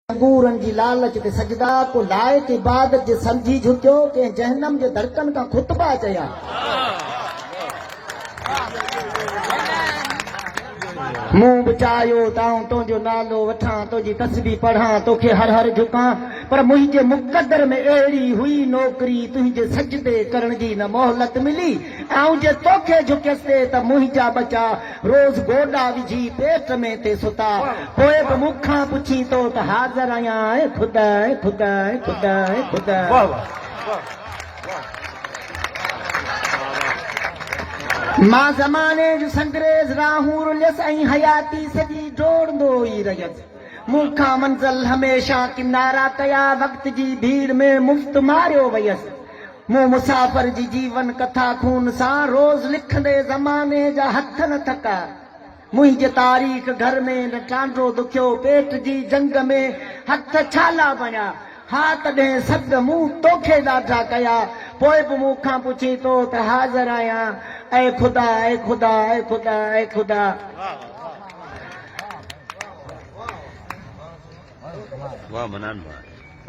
अंगूरन जी लालच ते सजदा को लाए के इबादत जे समझी झुकियो के जहन्नम जे धड़कन का खुतबा चया मुंह बचायो ताऊं तुझो नालो वठा तुझी तस्बीह पढ़ा तोखे हर हर झुका पर मुझे मुकद्दर में अड़ी हुई नौकरी तुझे सजदे करण जी न मोहलत मिली आऊं जे तोखे झुकसते त मुझा बचा रोज गोडा विझी पेट में ते सुता पोए बि मुखां पुछी तो त हाज़िर आहियां ऐ खुदा ऐ खुदा ऐ खुदा ऐ खुदा मां ज़माने जो संग्रेज राहूं रुलियसि ऐं हयाती सॼी जोड़ंदो ई रहियसि मूंखां मंज़िल हमेशह किनारा कया वक़्त जी भीड़ में मुफ़्त मारियो वयसि मूं मुसाफ़िर जी जीवन कथा खून सां रोज़ लिखंदे ज़माने जा हथ न थका मुंहिंजे तारीख़ घर में न टांडो दुखियो पेट जी जंग में हथ छाला बणिया हा तॾहिं सद मूं तोखे ॾाढा कया पोइ बि मूंखां पुछी तो त हाज़िर आहियां ऐ खुदा ऐ खुदा ऐ खुदा ऐ खुदा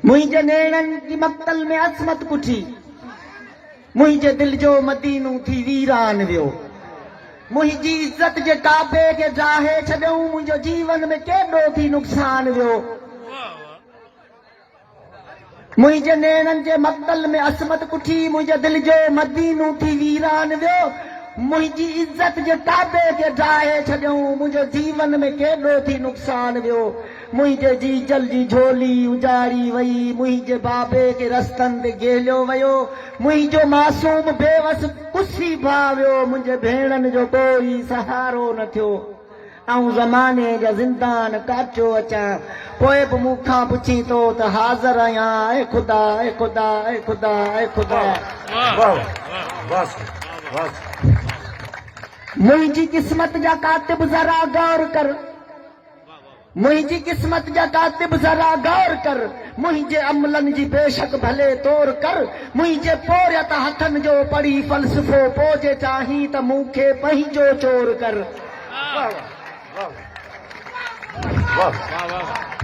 मुंहिंजे नेणनि जी मक़्तल में असमत कुठी मुंहिंजे दिलि जो मदीनो थी वीरान वियो मुंहिंजी इज़त जे काबे खे ड्राहे छॾियऊं मुंहिंजो जीवन में केॾो थी नुक़सान वियो मुंहिंजे नेणनि जे मक़्तल में असमत कुठी मुंहिंजे दिलि जो मदीनो थी वीरान वियो मुंहिंजी इज़त जे काबे खे ड्राहे छॾियऊं मुंहिंजो जीवन में केॾो थी नुक़सान वियो मुंहिंजे जी जल जी झोली उजाड़ी वई मुंहिंजे बाबे खे रस्तनि ते गेलियो वियो मुंहिंजो मासूम बेवस कुसी भाउ वियो मुंहिंजे भेणनि जो कोई सहारो न थियो ऐं ज़माने जा ज़िंदान काचो अचां पोइ बि मूंखां पुछी तो त हाज़िर आहियां ऐ खुदा ऐ खुदा ऐ खुदा ऐ खुदा मुंहिंजी क़िस्मत जा कातिब ज़रा गौर कर मुंहिंजी क़िस्मत जा कातिब ज़रा गौर कर मुंहिंजे अमलनि जी बेशक भले तौर कर मुंहिंजे पोरियत हथनि जो पढ़ी फ़लसफ़ो पोइ चाहीं त मूंखे पंहिंजो चोर कर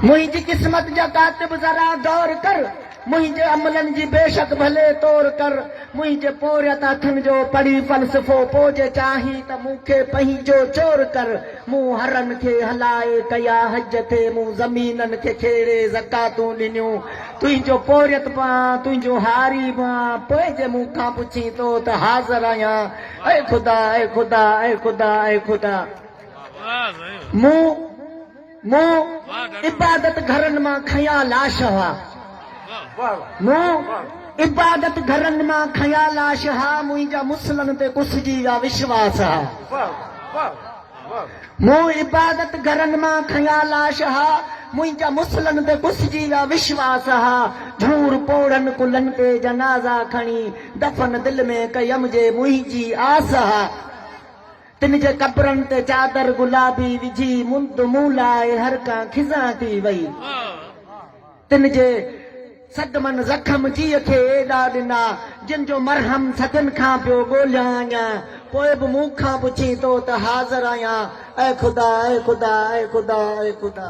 मुंहिंजी क़िस्मत जा कातिब ज़रा गौर कर मुंहिंजे अमलनि जी बेशक भले तौर कर मुंहिंजे पोरियत हथनि जो पढ़ी फ़लसफ़ो पोइ चाहीं त मूंखे पंहिंजो चोर कर मूं हरनि खे हलाए कया हज थे मूं ज़मीननि खे खेड़े ज़कातूं ॾिनियूं तुंहिंजो पोरियत पां तुंहिंजो हारी पां पोइ जे मूंखां पुछी तो त हाज़िर आहियां ऐ खुदा ऐ खुदा ऐ खुदा ऐ खुदा मूं इबादत घरनि मां खयां लाश हुआ मूं इबादत घरनि मां खयां लाश हा मुंहिंजा मुसलनि ते कुसिजी विया विश्वास हा मूं इबादत घरनि मां खयां लाश हा मुंहिंजा मुसलनि ते कुसिजी विया विश्वास हा झूर पोड़नि कुलनि ते जनाज़ा खणी दफ़न दिलि में कयम जे मुंहिंजी आस हा तिन जे कब्रनि ते चादर गुलाबी विझी मुंद मूं लाइ हर का खिज़ा थी वई तिन जे सदमन ज़ख़्म जीअ खे एॾा ॾिना जिन जो मरहम सदन खां पियो ॻोल्हियां अञा पोइ बि मूंखां पुछी तो त हाज़िर आहियां ऐ खुदा ऐ खुदा ऐ खुदा ऐ खुदा